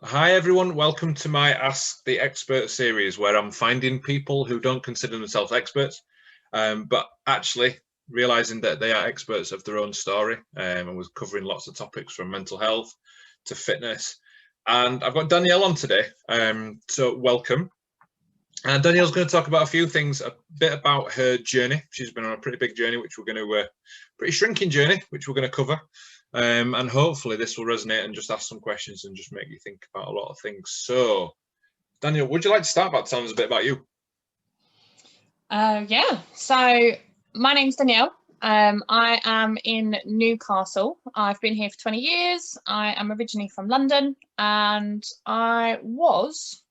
Hi everyone, welcome to my Ask the Expert series where I'm finding people who don't consider themselves experts, but actually realizing that they are experts of their own story, and was covering lots of topics from mental health to fitness. And I've got Danielle on today, so welcome. And Danielle's going to talk about a few things, a bit about her journey. She's been on a pretty big journey, which we're going to, pretty shrinking journey, which we're going to cover. And hopefully this will resonate and just ask some questions and just make you think about a lot of things. So, Danielle, would you like to start by telling us a bit about you? Yeah, so my name's Danielle. I am in Newcastle. I've been here for 20 years. I am originally from London and I was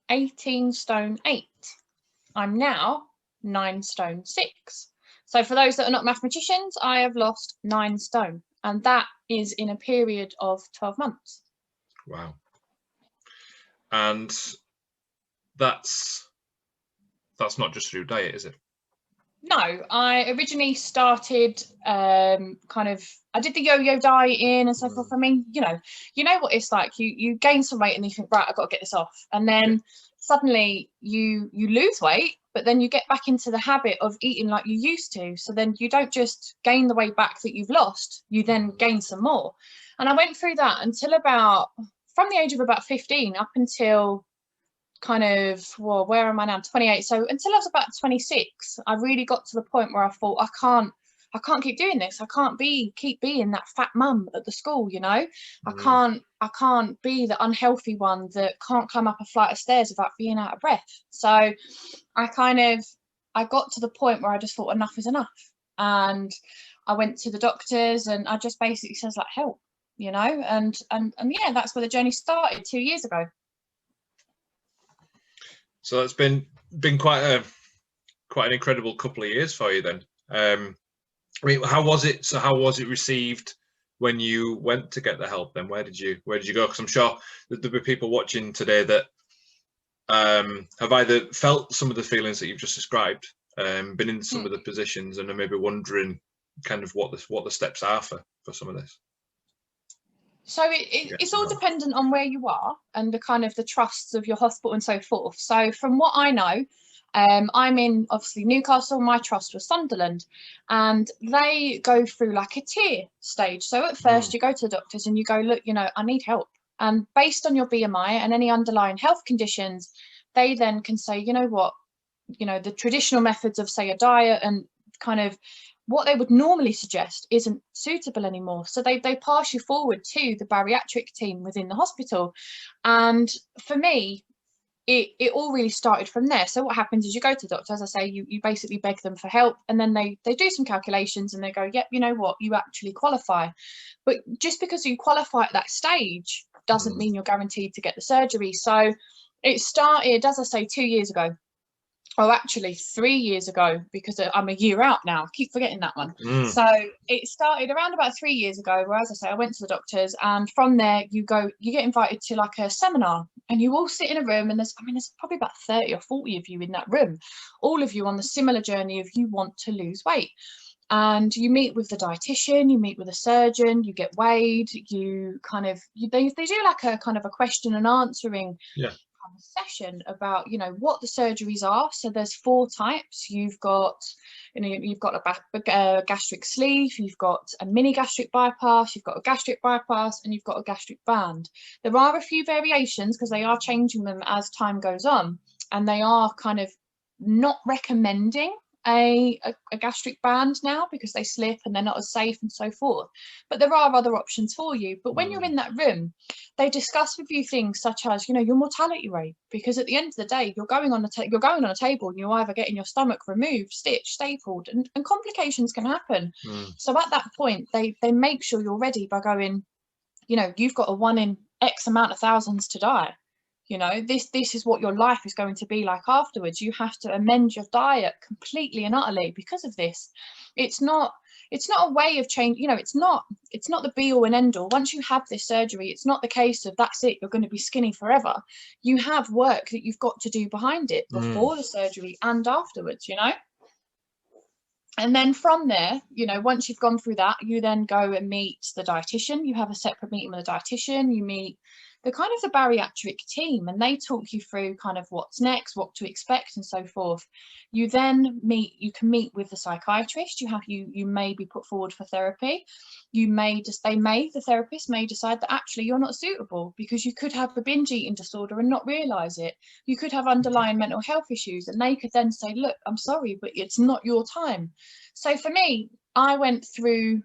18 stone 8. I'm now 9 stone 6. So for those that are not mathematicians, I have lost 9 stone, and that is in a period of 12 months. Wow. And that's not just through diet, is it? No, I originally started I did the yo-yo dieting and so forth. I mean, you know what it's like. You gain some weight and you think, right, I've got to get this off. And then suddenly you lose weight, but then you get back into the habit of eating like you used to. So then you don't just gain the weight back that you've lost, you then gain some more. And I went through that until from the age of about 15 up until where am I now? 28. So until I was about 26, I really got to the point where I thought I can't keep doing this. I can't keep being that fat mum at the school, you know. I can't be the unhealthy one that can't climb up a flight of stairs without being out of breath. So I got to the point where I just thought enough is enough. And I went to the doctors and I just basically says like help, you know, and yeah, that's where the journey started 2 years ago. So it's been quite an incredible couple of years for you then. I mean, how was it? So how was it received when you went to get the help? Then where did you go? Because I'm sure that there'll be people watching today that have either felt some of the feelings that you've just described, been in some of the positions, and are maybe wondering kind of what the steps are for some of this. So it's all dependent on where you are and the kind of the trusts of your hospital and so forth. So from what I know, I'm in obviously Newcastle. My trust was Sunderland, and they go through like a tier stage. So at first you go to the doctors and you go, look, you know, I need help. And based on your BMI and any underlying health conditions, they then can say, you know what, you know, the traditional methods of say a diet and kind of what they would normally suggest isn't suitable anymore. So they pass you forward to the bariatric team within the hospital. And for me, it all really started from there. So what happens is you go to the doctor, as I say, you basically beg them for help, and then they do some calculations and they go, yep, you know what, you actually qualify. But just because you qualify at that stage doesn't mean you're guaranteed to get the surgery. So it started, as I say, 2 years ago. Oh, actually 3 years ago, because I'm a year out now. I keep forgetting that one. So it started around about 3 years ago, where, as I say, I went to the doctors, and from there you get invited to like a seminar, and you all sit in a room, and there's probably about 30 or 40 of you in that room, all of you on the similar journey of you want to lose weight. And you meet with the dietitian, you meet with a surgeon, you get weighed, they do like a kind of a question and answering session about, you know, what the surgeries are. So there's 4 types. You've got a gastric sleeve, you've got a mini gastric bypass, you've got a gastric bypass, and you've got a gastric band. There are a few variations because they are changing them as time goes on, and they are kind of not recommending a gastric band now because they slip and they're not as safe and so forth. But there are other options for you. But when you're in that room, they discuss with you things such as, you know, your mortality rate, because at the end of the day, you're going on a table and you're either getting your stomach removed, stitched, stapled, and complications can happen. So at that point, they make sure you're ready by going, you know, you've got a 1 in X amount of thousands to die. You know, this is what your life is going to be like afterwards. You have to amend your diet completely and utterly because of this. It's not a way of change, you know, it's not the be all and end all. Once you have this surgery, it's not the case of that's it, you're going to be skinny forever. You have work that you've got to do behind it before the surgery and afterwards, you know. And then from there, you know, once you've gone through that, you then go and meet the dietitian. You have a separate meeting with a dietitian. You meet the kind of the bariatric team, and they talk you through kind of what's next, what to expect, and so forth. You then can meet with the psychiatrist. You may be put forward for therapy. The therapist may decide that actually you're not suitable, because you could have a binge eating disorder and not realize it. You could have underlying mental health issues, and they could then say, look, I'm sorry, but it's not your time. So for me, I went through,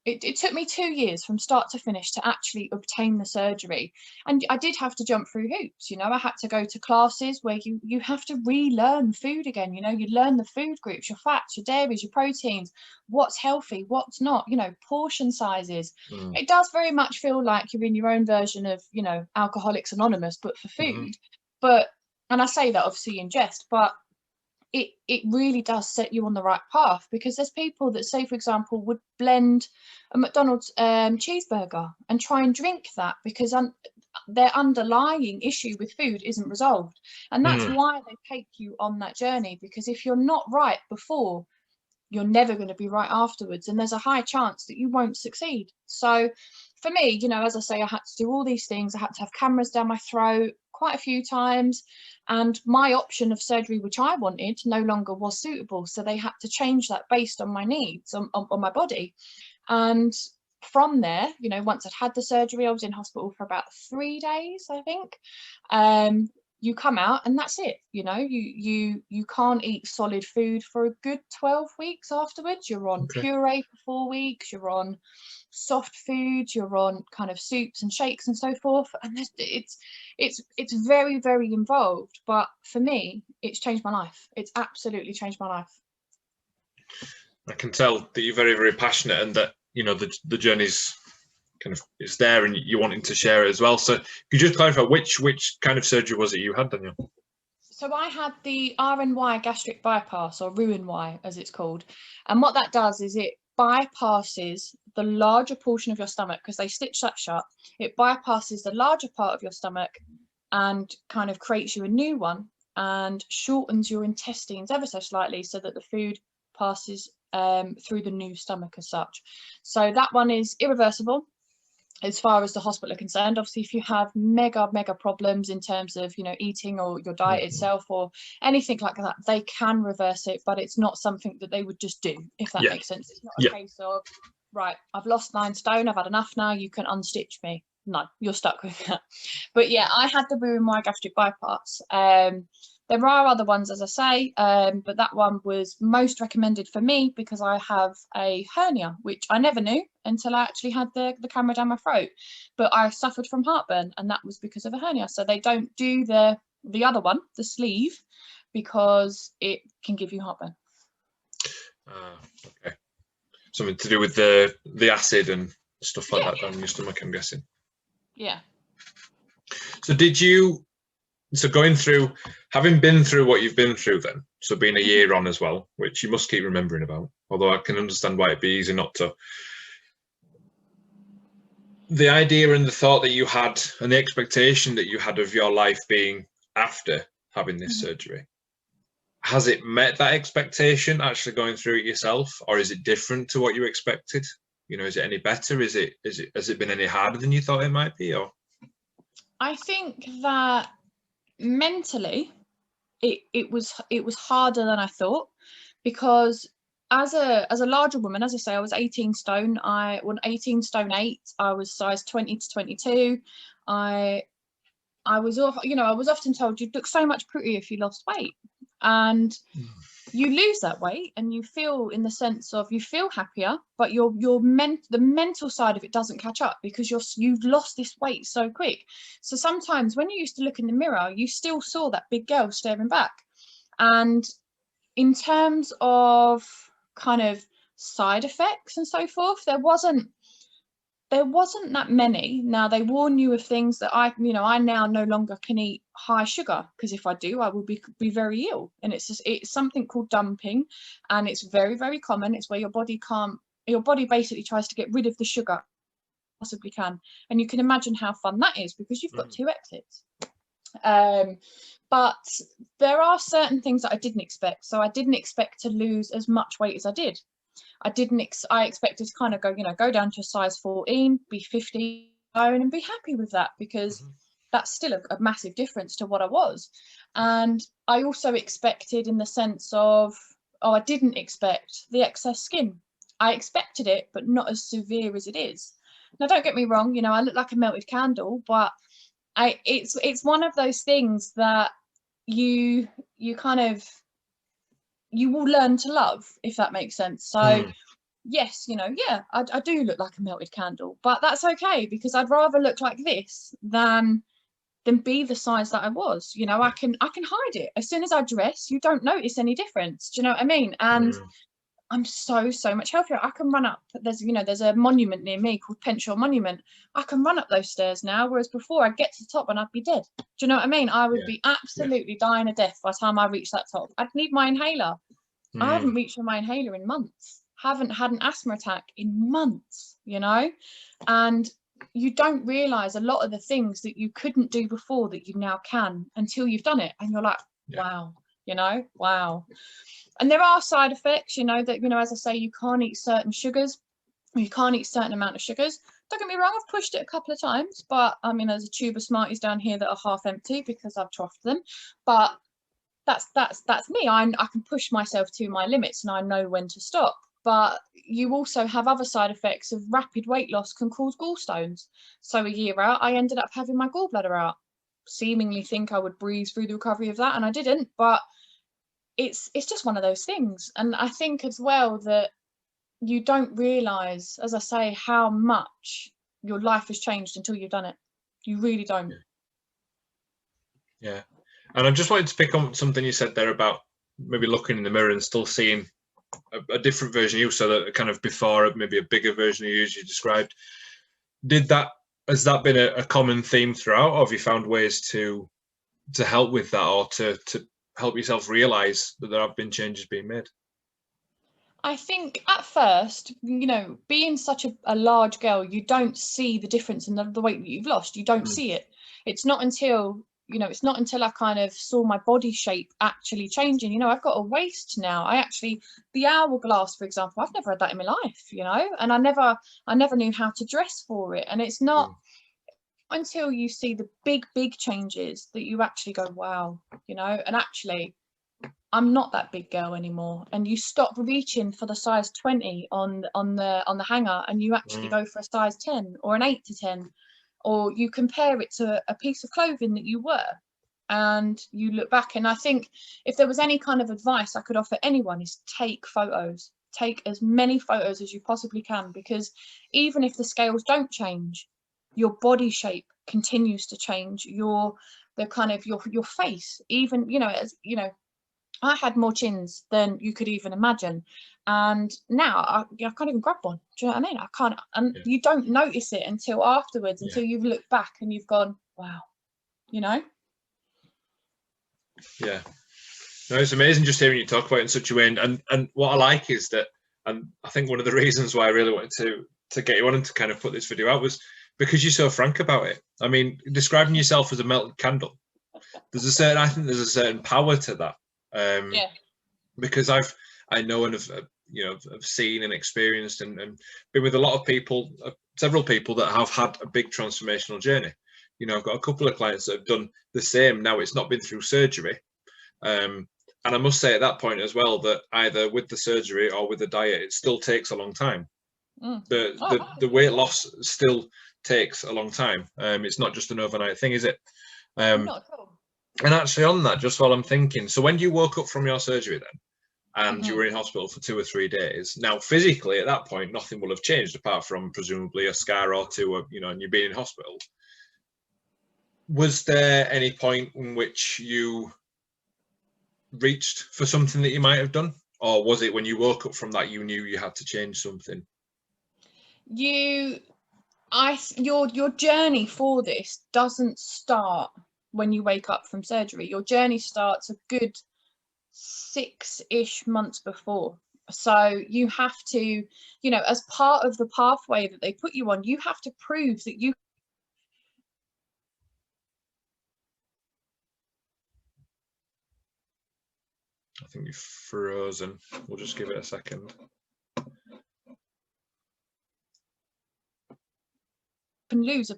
it took me 2 years from start to finish to actually obtain the surgery. And I did have to jump through hoops. You know, I had to go to classes where you have to relearn food again. You know, you learn the food groups, your fats, your dairies, your proteins, what's healthy, what's not, you know, portion sizes. It does very much feel like you're in your own version of, you know, Alcoholics Anonymous, but for food. But, and I say that obviously in jest, but it really does set you on the right path, because there's people that, say for example, would blend a McDonald's cheeseburger and try and drink that because their underlying issue with food isn't resolved. And that's why they take you on that journey, because if you're not right before, you're never going to be right afterwards, and there's a high chance that you won't succeed. So for me, you know, as I say, I had to do all these things. I had to have cameras down my throat quite a few times, and my option of surgery, which I wanted, no longer was suitable. So they had to change that based on my needs, on my body. And from there, you know, once I'd had the surgery, I was in hospital for about 3 days, I think. You come out and that's it. You know, you can't eat solid food for a good 12 weeks afterwards. You're on puree for 4 weeks, you're on soft foods, you're on kind of soups and shakes and so forth. And it's very, very involved. But for me, it's changed my life. It's absolutely changed my life. I can tell that you're very, very passionate, and that, you know, the journey's kind of, it's there and you're wanting to share it as well. So could you just clarify which kind of surgery was it you had, Danielle? So I had the RNY gastric bypass, or Roux-en-Y as it's called. And what that does is it bypasses the larger portion of your stomach, because they stitch that shut. It bypasses the larger part of your stomach and kind of creates you a new one, and shortens your intestines ever so slightly so that the food passes through the new stomach as such. So that one is irreversible as far as the hospital are concerned. Obviously, if you have mega problems in terms of, you know, eating or your diet itself or anything like that, they can reverse it, but it's not something that they would just do, if that makes sense. It's not a case of, right, I've lost 9 stone, I've had enough now, you can unstitch me. No, you're stuck with that. But yeah, I had the Roux-en-Y gastric bypass. There are other ones, as I say, but that one was most recommended for me because I have a hernia, which I never knew until I actually had the camera down my throat. But I suffered from heartburn, and that was because of a hernia. So they don't do the other one, the sleeve, because it can give you heartburn. Okay. Something to do with the acid and stuff like that down in your stomach, I'm guessing. Yeah. So going through, having been through what you've been through then, so being a year on as well, which you must keep remembering about, although I can understand why it'd be easy not to. The idea and the thought that you had and the expectation that you had of your life being after having this surgery, has it met that expectation actually going through it yourself, or is it different to what you expected? You know, is it any better? Has it been any harder than you thought it might be? Or I think that mentally it was harder than I thought, because as a larger woman, as I say, I was 18 stone. I was 18 stone 8. I was size 20 to 22. I was I was often told you'd look so much prettier if you lost weight, and you lose that weight and you feel, in the sense of, you feel happier, but the mental side of it doesn't catch up, because you've lost this weight so quick. So sometimes when you used to look in the mirror, you still saw that big girl staring back. And in terms of kind of side effects and so forth, there wasn't that many. Now, they warn you of things that I now no longer can eat high sugar, because if I do, I will be very ill. And it's something called dumping, and it's very, very common. It's where your body basically tries to get rid of the sugar possibly can. And you can imagine how fun that is, because you've got 2 exits. But there are certain things that I didn't expect. So I didn't expect to lose as much weight as I did. I expected to kind of go down to a size 14, be 50 and be happy with that, because that's still a massive difference to what I was. And I also expected, in the sense of, I didn't expect the excess skin. I expected it, but not as severe as it is. Now, don't get me wrong, I look like a melted candle, but it's one of those things that you kind of, you will learn to love, if that makes sense. So yes, yeah, I do look like a melted candle, but that's okay, because I'd rather look like this than be the size that I was. I can hide it. As soon as I dress, you don't notice any difference. Do you know what I mean? And I'm so much healthier. I can run up, there's a monument near me called Penshaw Monument. I can run up those stairs now, whereas before I'd get to the top and I'd be dead. Do you know what I mean? I would be absolutely dying of death by the time I reached that top. I'd need my inhaler. I haven't reached for my inhaler in months. Haven't had an asthma attack in months, and you don't realize a lot of the things that you couldn't do before that you now can, until you've done it, and you're like, wow, wow. And there are side effects, that, as I say, you can't eat certain sugars, you can't eat certain amount of sugars. Don't get me wrong, I've pushed it a couple of times, but I mean, there's a tube of Smarties down here that are half empty because I've troughed them. But that's me. I can push myself to my limits, and I know when to stop. But you also have other side effects of rapid weight loss can cause gallstones. So a year out, I ended up having my gallbladder out. Seemingly think I would breeze through the recovery of that, and I didn't. But it's just one of those things. And I think as well that you don't realize, as I say, how much your life has changed until you've done it. You really don't. Yeah. And I just wanted to pick on something you said there about maybe looking in the mirror and still seeing a different version of you, so that kind of before, maybe a bigger version of you, as you described. Has that been a common theme throughout, or have you found ways to help with that, or to help yourself realize that there have been changes being made? I think at first, being such a large girl, you don't see the difference in the weight that you've lost. You don't see it. It's not until I kind of saw my body shape actually changing. I've got a waist now. The hourglass, for example, I've never had that in my life, and I never knew how to dress for it. And it's not until you see the big changes that you actually go, wow, and actually, I'm not that big girl anymore. And you stop reaching for the size 20 on the hanger, and you actually go for a size 10 or an 8 to 10, or you compare it to a piece of clothing that you were, and you look back. And I think if there was any kind of advice I could offer anyone, is take photos. Take as many photos as you possibly can, because even if the scales don't change, your body shape continues to change. Your face, even, I had more chins than you could even imagine, and now I can't even grab one. Do you know what I mean? I can't, and you don't notice it until afterwards, until you've looked back and you've gone, wow, Yeah. No, it's amazing just hearing you talk about it in such a way. And what I like is that, and I think one of the reasons why I really wanted to get you on and to kind of put this video out was because you're so frank about it. I mean, describing yourself as a melted candle, I think there's a certain power to that. Because I know and have seen and experienced and been with a lot of people, several people that have had a big transformational journey. I've got a couple of clients that have done the same. Now, it's not been through surgery, and I must say at that point as well that either with the surgery or with the diet, it still takes a long time. The weight loss still takes a long time. It's not just an overnight thing, is it? Not at all. And actually on that, just while I'm thinking, so when you woke up from your surgery then, and you were in hospital for 2 or 3 days, now physically at that point, nothing will have changed apart from presumably a scar or two, and you being in hospital. Was there any point in which you reached for something that you might have done? Or was it when you woke up from that, you knew you had to change something? Your journey for this doesn't start when you wake up from surgery. Your journey starts a good 6-ish months before. So you have to, as part of the pathway that they put you on, you have to prove that you. I think you've frozen. We'll just give it a second. can lose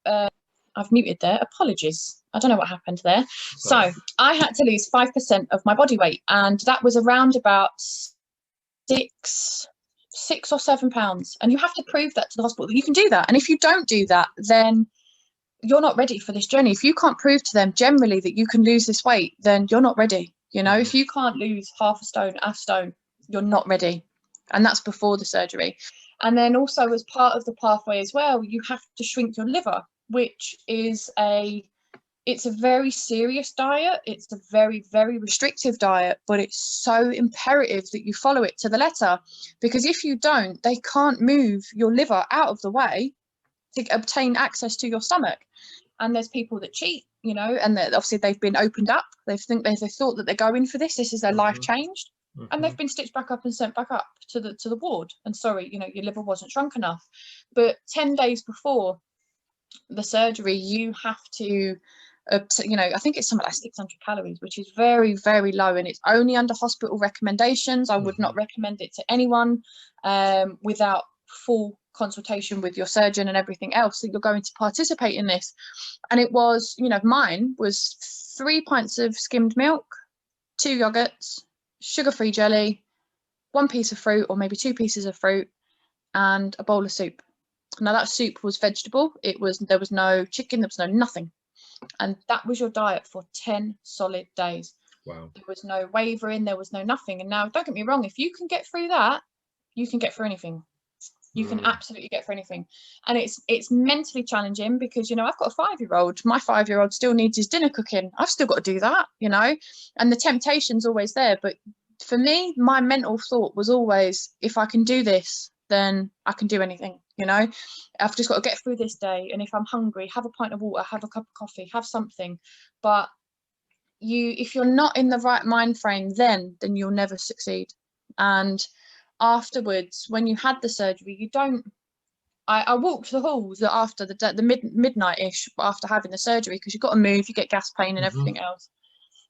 I've muted there, apologies, I don't know what happened there. So I had to lose 5% of my body weight, and that was around about 6 or 7 pounds, and you have to prove that to the hospital that you can do that. And if you don't do that, then you're not ready for this journey. If you can't prove to them generally that you can lose this weight, then you're not ready. You know, if you can't lose half a stone, you're not ready. And that's before the surgery. And then also as part of the pathway as well, you have to shrink your liver, which is it's a very serious diet. It's a very, very restrictive diet, but it's so imperative that you follow it to the letter, because if you don't, they can't move your liver out of the way to obtain access to your stomach. And there's people that cheat, you know, and obviously they've been opened up. They thought that they're going for this. This is their life changed, and they've been stitched back up and sent back up to the ward. And sorry, you know, your liver wasn't shrunk enough. But 10 days before the surgery, you have to, you know, I think it's something like 600 calories, which is very, very low, and it's only under hospital recommendations. I would not recommend it to anyone without full consultation with your surgeon and everything else that you're going to participate in this. And it was, you know, mine was 3 pints of skimmed milk, 2 yogurts, sugar-free jelly, 1 piece of fruit or maybe 2 pieces of fruit, and a bowl of soup. Now that soup was vegetable. There was no chicken, there was no nothing. And that was your diet for 10 solid days. Wow. There was no wavering, there was no nothing. And now, don't get me wrong, if you can get through that, you can get through anything. You can absolutely get through anything. And it's mentally challenging because, you know, I've got a 5-year-old. My 5-year-old still needs his dinner cooking. I've still got to do that, you know, and the temptation's always there. But for me, my mental thought was always, if I can do this, then I can do anything, you know. I've just got to get through this day. And if I'm hungry, have a pint of water, have a cup of coffee, have something. But if you're not in the right mind frame, then you'll never succeed. And afterwards, when you had the surgery, I walked the halls after the midnight-ish after having the surgery, because you've got to move, you get gas pain and everything else.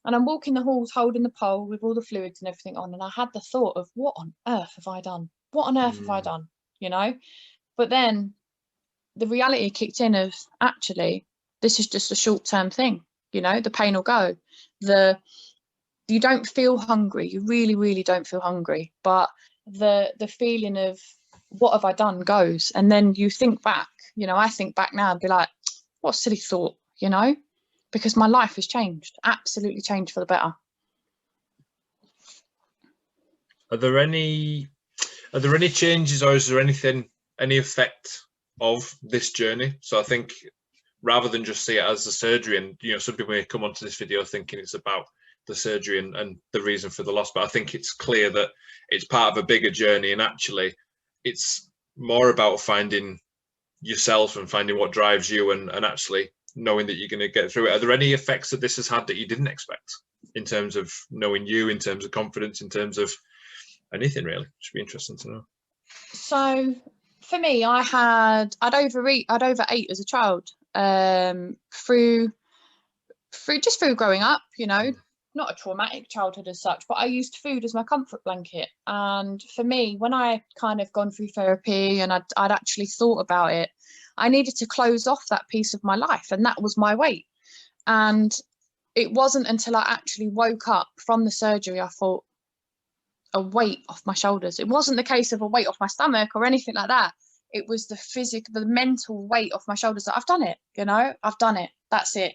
And I'm walking the halls holding the pole with all the fluids and everything on, and I had the thought of, what on earth have I done? What on earth have I done? You know? But then the reality kicked in of, actually, this is just a short-term thing. You know, the pain will go. You don't feel hungry. You really, really don't feel hungry. But the feeling of, what have I done, goes. And then you think back, you know, I think back now and be like, what a silly thought, you know, because my life has changed, absolutely changed for the better. Are there any changes, or is there any effect of this journey? So I think, rather than just see it as a surgery, and, you know, some people may come onto this video thinking it's about the surgery and the reason for the loss, but I think it's clear that it's part of a bigger journey, and actually it's more about finding yourself and finding what drives you, and actually knowing that you're going to get through it. Are there any effects that this has had that you didn't expect, in terms of knowing you, in terms of confidence, in terms of anything really? Should be interesting to know. So for me, I'd overate as a child, through growing up, you know. Not a traumatic childhood as such, but I used food as my comfort blanket. And for me, when I kind of gone through therapy and I'd actually thought about it, I needed to close off that piece of my life, and that was my weight. And it wasn't until I actually woke up from the surgery, I thought, a weight off my shoulders. It wasn't the case of a weight off my stomach or anything like that. It was the mental weight off my shoulders that I've done it, you know, I've done it. That's it.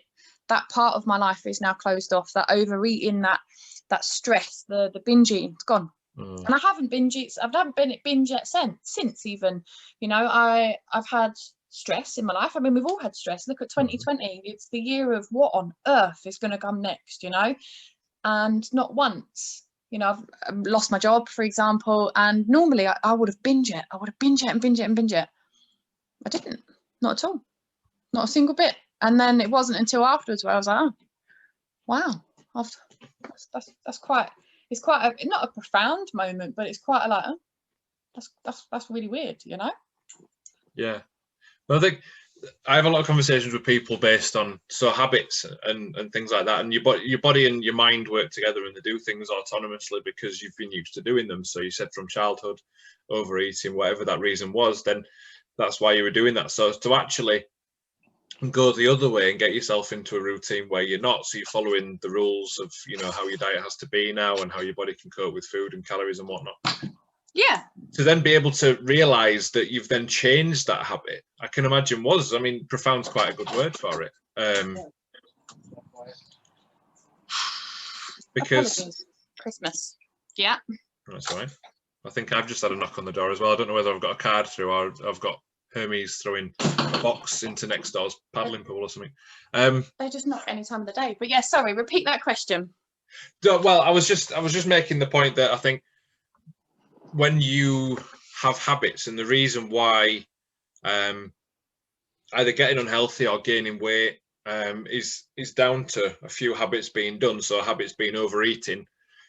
That part of my life is now closed off. That overeating, that stress, the binge eating, it's gone. And I haven't binge since even, you know, I've had stress in my life. I mean, we've all had stress. Look at 2020. It's the year of, what on earth is going to come next, you know? And not once, you know, I've lost my job, for example, and normally I would have binge it. I would have binge it and binge it and binge it. I didn't, not at all, not a single bit. And then it wasn't until afterwards where I was like, oh, wow, that's quite, it's quite a, not a profound moment, but it's quite a like, oh, that's really weird, you know? Yeah. Well, I think I have a lot of conversations with people based on habits and things like that, and your body and your mind work together, and they do things autonomously because you've been used to doing them. So you said from childhood, overeating, whatever that reason was, then that's why you were doing that. So to actually go the other way and get yourself into a routine where you're not, so you're following the rules of, you know, how your diet has to be now and how your body can cope with food and calories and whatnot. Yeah. To then be able to realize that you've then changed that habit, I can imagine was, I mean, profound's quite a good word for it. Because apologies. Christmas. Yeah. that's all right. I think I've just had a knock on the door as well. I don't know whether I've got a card through or I've got Hermes throwing a box into next door's paddling pool or something. They just knock any time of the day. But yeah, sorry, repeat that question. Well, I was just making the point that I think when you have habits, and the reason why either getting unhealthy or gaining weight is down to a few habits being done. So habits being overeating,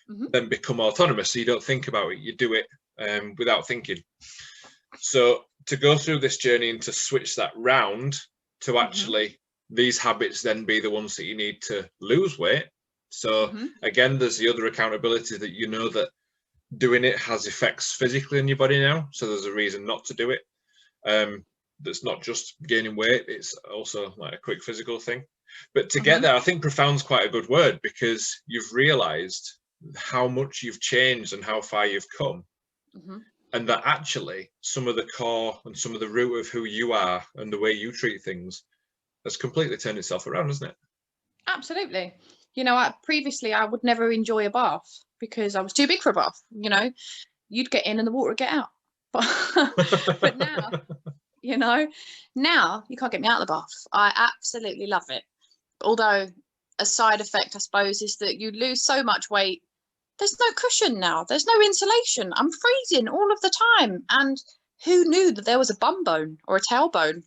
then become autonomous. So you don't think about it, you do it without thinking. So to go through this journey and to switch that round to actually these habits then be the ones that you need to lose weight. So again, there's the other accountability that you know that doing it has effects physically in your body now. So there's a reason not to do it. That's not just gaining weight, it's also like a quick physical thing. But to get there, I think profound's quite a good word, because you've realized how much you've changed and how far you've come. And that actually some of the core and some of the root of who you are and the way you treat things has completely turned itself around, hasn't it? Absolutely. You know, previously I would never enjoy a bath because I was too big for a bath. You know, you'd get in and the water would get out. But now, you know, now you can't get me out of the bath. I absolutely love it. Although a side effect, I suppose, is that you lose so much weight. There's no cushion now. There's no insulation. I'm freezing all of the time. And who knew that there was a bum bone or a tailbone?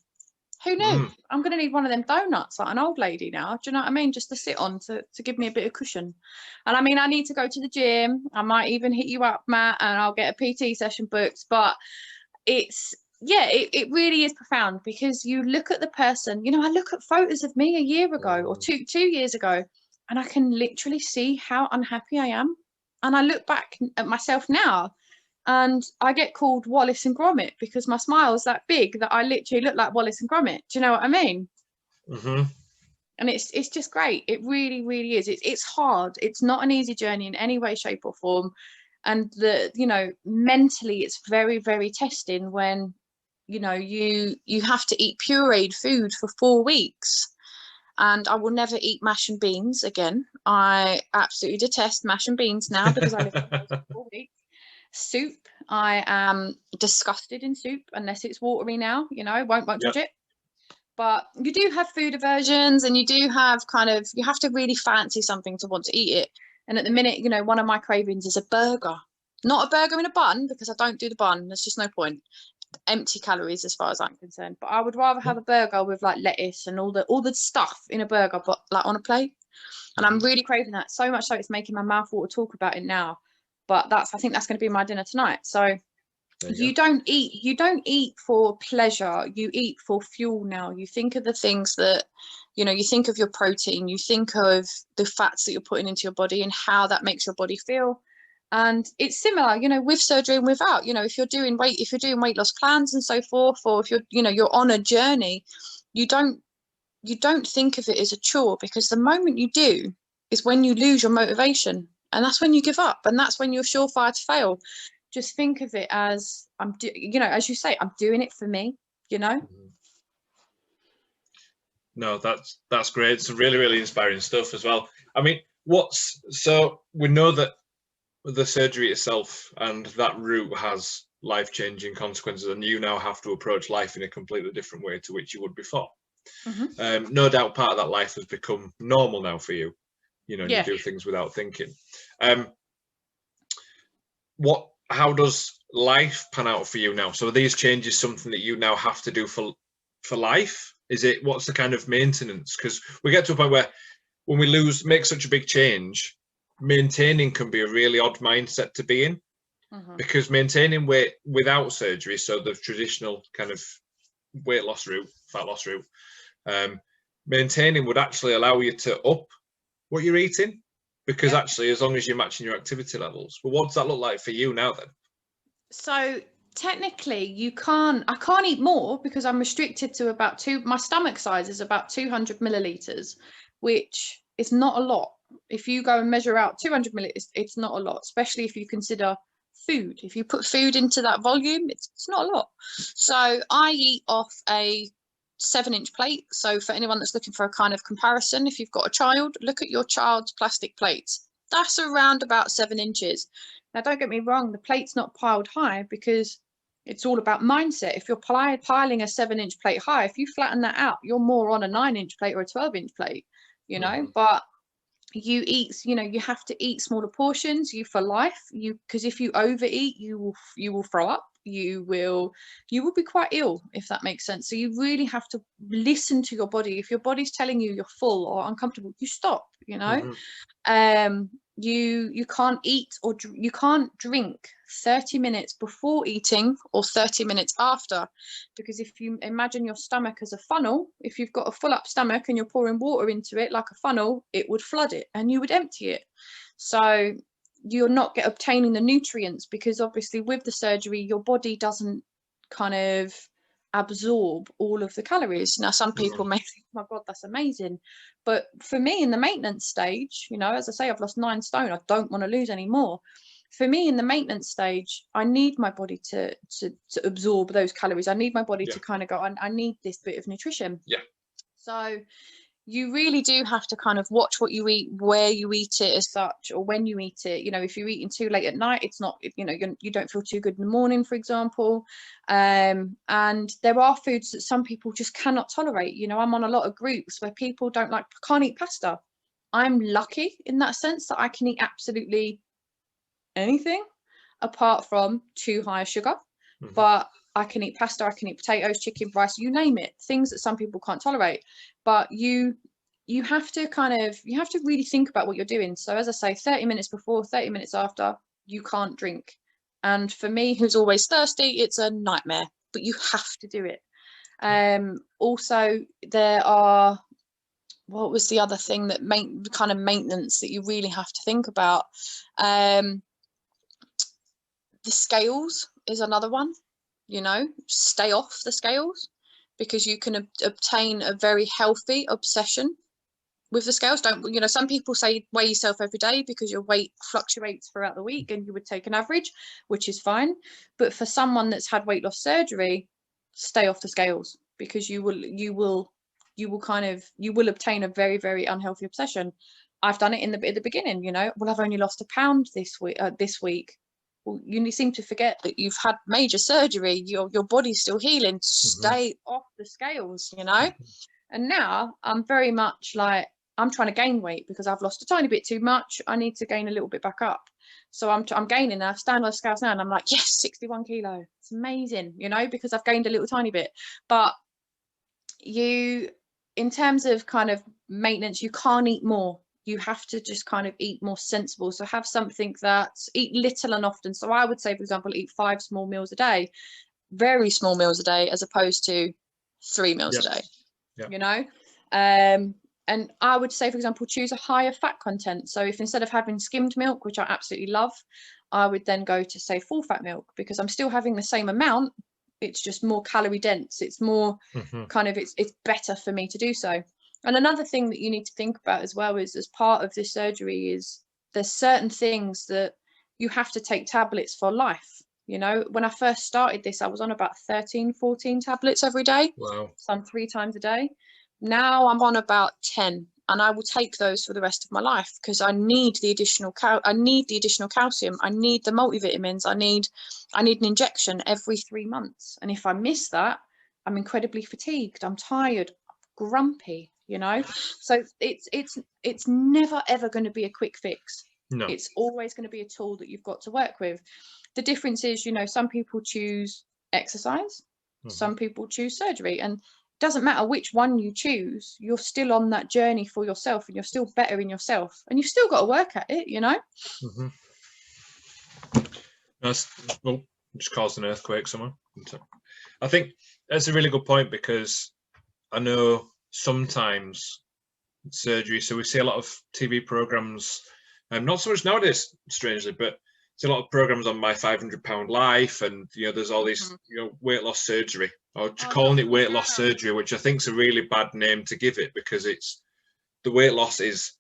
Who knew? I'm going to need one of them donuts like an old lady now. Do you know what I mean? Just to sit on to give me a bit of cushion. And I mean, I need to go to the gym. I might even hit you up, Matt, and I'll get a PT session booked. But it's, yeah, it really is profound, because you look at the person, you know, I look at photos of me a year ago or two years ago, and I can literally see how unhappy I am. And I look back at myself now, and I get called Wallace and Gromit because my smile's that big that I literally look like Wallace and Gromit. Do you know what I mean? And it's just great. It really, really is. It's hard. It's not an easy journey in any way, shape, or form. And you know, mentally, it's very, very testing when, you know, you have to eat pureed food for 4 weeks. And I will never eat mash and beans again. I absolutely detest mash and beans now because I live in those for 4 weeks. Soup, I am disgusted in soup unless it's watery now, you know, won't touch it. But you do have food aversions, and you do have kind of, you have to really fancy something to want to eat it. And at the minute, you know, one of my cravings is a burger. Not a burger in a bun, because I don't do the bun. There's just no point. Empty calories as far as I'm concerned. But I would rather have a burger with like lettuce and all the stuff in a burger, but like on a plate. And I'm really craving that so much so it's making my mouth water talk about it now. But I think that's going to be my dinner tonight. So you don't eat for pleasure, you eat for fuel now. You think of the things that, you know, you think of your protein, you think of the fats that you're putting into your body and how that makes your body feel. And it's similar, you know, with surgery and without. You know, if you're doing weight loss plans and so forth, or if you're on a journey, you don't think of it as a chore, because the moment you do is when you lose your motivation, and that's when you give up, and that's when you're surefire to fail. Just think of it as you know, as you say, I'm doing it for me, you know. No, that's great. It's really, really inspiring stuff as well. I mean, so we know that the surgery itself and that route has life-changing consequences, and you now have to approach life in a completely different way to which you would before. No doubt part of that life has become normal now for you, you know, and you do things without thinking. How does life pan out for you now? So are these changes something that you now have to do for life? What's the kind of maintenance? Because we get to a point where when we make such a big change, maintaining can be a really odd mindset to be in, because maintaining weight without surgery, so the traditional kind of weight loss route, fat loss route, maintaining would actually allow you to up what you're eating, because actually, as long as you're matching your activity levels. But what does that look like for you now then? So technically you can't, I can't eat more because I'm restricted to about my stomach size is about 200 milliliters, which is not a lot. If you go and measure out 200 milliliters, it's not a lot, especially if you consider food. If you put food into that volume, it's not a lot. So I eat off a 7-inch plate. So for anyone that's looking for a kind of comparison, if you've got a child, look at your child's plastic plates. That's around about 7 inches. Now, don't get me wrong, the plate's not piled high because it's all about mindset. If you're piling a 7-inch plate high, if you flatten that out, you're more on a 9-inch plate or a 12-inch plate, you know. But you eat, you know, you have to eat smaller portions, for life, because if you overeat, you will throw up, you will be quite ill, if that makes sense. So you really have to listen to your body. If your body's telling you you're full or uncomfortable, you stop, you know. You can't eat or you can't drink 30 minutes before eating or 30 minutes after, because if you imagine your stomach as a funnel, if you've got a full up stomach and you're pouring water into it like a funnel, it would flood it and you would empty it. So you're not obtaining the nutrients, because obviously with the surgery your body doesn't kind of absorb all of the calories. Now some people may think, oh my god, that's amazing, but for me in the maintenance stage, you know, as I say, I've lost 9 stone, I don't want to lose any more. For me in the maintenance stage, I need my body to absorb those calories. I need my body to kind of go, I need this bit of nutrition. So you really do have to kind of watch what you eat, where you eat it as such, or when you eat it. You know, if you're eating too late at night, it's not, you know, you don't feel too good in the morning, for example. And there are foods that some people just cannot tolerate. You know, I'm on a lot of groups where people can't eat pasta. I'm lucky in that sense that I can eat absolutely anything apart from too high sugar. But I can eat pasta, I can eat potatoes, chicken, rice, you name it, things that some people can't tolerate. But you have to really think about what you're doing. So as I say, 30 minutes before, 30 minutes after, you can't drink. And for me, who's always thirsty, it's a nightmare, but you have to do it. Also, there are, what was the other thing that kind of maintenance that you really have to think about? The scales is another one. You know, stay off the scales, because you can obtain a very healthy obsession with the scales. Don't, you know, some people say weigh yourself every day because your weight fluctuates throughout the week and you would take an average, which is fine. But for someone that's had weight loss surgery, stay off the scales, because you will obtain a very, very unhealthy obsession. I've done it at the beginning, you know, well, I've only lost a pound this week. Well, you seem to forget that you've had major surgery, your body's still healing. Stay off the scales, you know. And now I'm very much like, I'm trying to gain weight because I've lost a tiny bit too much. I need to gain a little bit back up. So I'm gaining. I stand on the scales now and I'm like, yes, 61 kilo. It's amazing, you know, because I've gained a little tiny bit. But in terms of kind of maintenance, you can't eat more. You have to just kind of eat more sensible. So have something eat little and often. So I would say, for example, eat 5 small meals a day, very small meals a day, as opposed to 3 meals a day, you know? And I would say, for example, choose a higher fat content. So if instead of having skimmed milk, which I absolutely love, I would then go to, say, full fat milk, because I'm still having the same amount. It's just more calorie dense. It's more kind of, it's better for me to do so. And another thing that you need to think about as well is, as part of this surgery, is there's certain things that you have to take tablets for life. You know, when I first started this, I was on about 13, 14 tablets every day. Wow. Some 3 times a day. Now I'm on about 10, and I will take those for the rest of my life, because I need the additional calcium. I need the multivitamins. I need an injection every 3 months. And if I miss that, I'm incredibly fatigued. I'm tired, grumpy, you know. So it's never ever going to be a quick fix. No. It's always going to be a tool that you've got to work with. The difference is, you know, some people choose exercise, some people choose surgery, and it doesn't matter which one you choose, you're still on that journey for yourself, and you're still better in yourself, and you've still got to work at it, you know. That's, well, just caused an earthquake somewhere. I think that's a really good point, because I know sometimes surgery, so we see a lot of TV programs, not so much nowadays, strangely, but see a lot of programs on My 500 Pound Life, and there's all these weight loss surgery, or calling it weight loss surgery, which I think is a really bad name to give it, because the weight loss is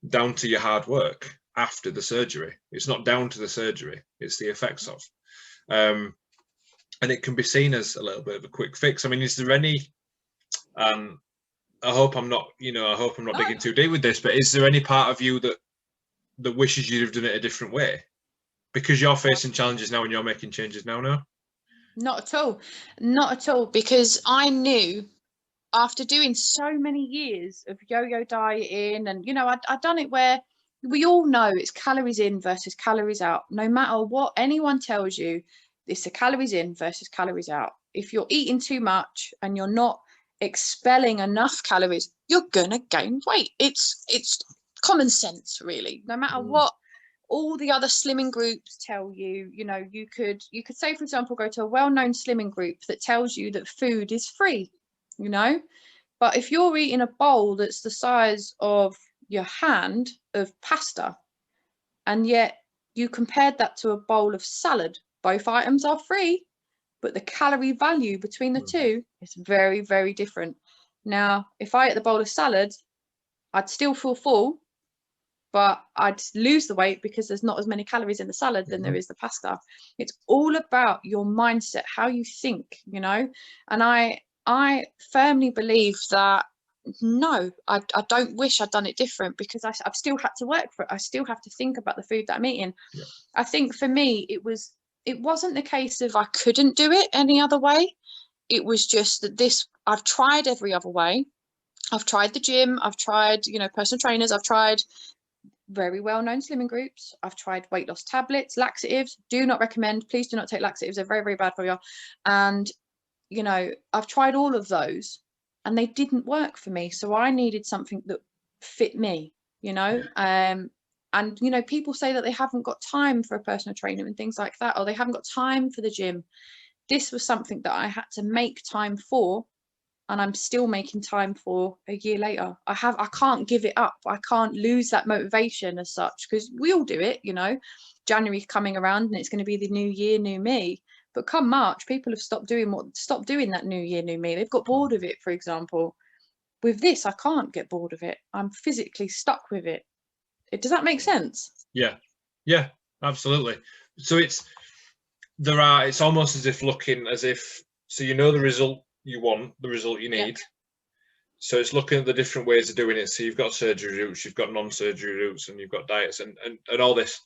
down to your hard work after the surgery. It's not down to the surgery, it's the effects of. And it can be seen as a little bit of a quick fix. I mean, is there any I hope I'm not digging too deep with this, but is there any part of you that wishes you'd have done it a different way, because you're facing challenges now and you're making changes now? Not at all, because I knew, after doing so many years of yo-yo dieting, and I'd done it where we all know it's calories in versus calories out. No matter what anyone tells you, it's the calories in versus calories out. If you're eating too much and you're not expelling enough calories, you're gonna gain weight. It's common sense, really. No matter what all the other slimming groups tell you, you could say, for example, go to a well-known slimming group that tells you that food is free, but if you're eating a bowl that's the size of your hand of pasta, and yet you compared that to a bowl of salad, both items are free, but the calorie value between the two is very, very different. Now, if I ate the bowl of salad, I'd still feel full, but I'd lose the weight because there's not as many calories in the salad than there is the pasta. It's all about your mindset, how you think, and I firmly believe that, no, I don't wish I'd done it different, because I've still had to work for it. I still have to think about the food that I'm eating. Yeah. I think for me, it wasn't the case of I couldn't do it any other way. It was just that I've tried every other way. I've tried the gym. I've tried, personal trainers. I've tried very well-known slimming groups. I've tried weight loss tablets, laxatives. Do not recommend. Please do not take laxatives. They're very, very bad for you. And, I've tried all of those and they didn't work for me. So I needed something that fit me, and, people say that they haven't got time for a personal trainer and things like that, or they haven't got time for the gym. This was something that I had to make time for, and I'm still making time for a year later. I can't give it up. I can't lose that motivation as such, because we all do it, January coming around and it's going to be the new year, new me. But come March, people have stopped doing that new year, new me. They've got bored of it, for example. With this, I can't get bored of it. I'm physically stuck with it. Does that make sense? Yeah, absolutely. So it's almost as if so the result you want, the result you need. Yeah. So it's looking at the different ways of doing it. So you've got surgery routes, you've got non-surgery routes, and you've got diets and all this.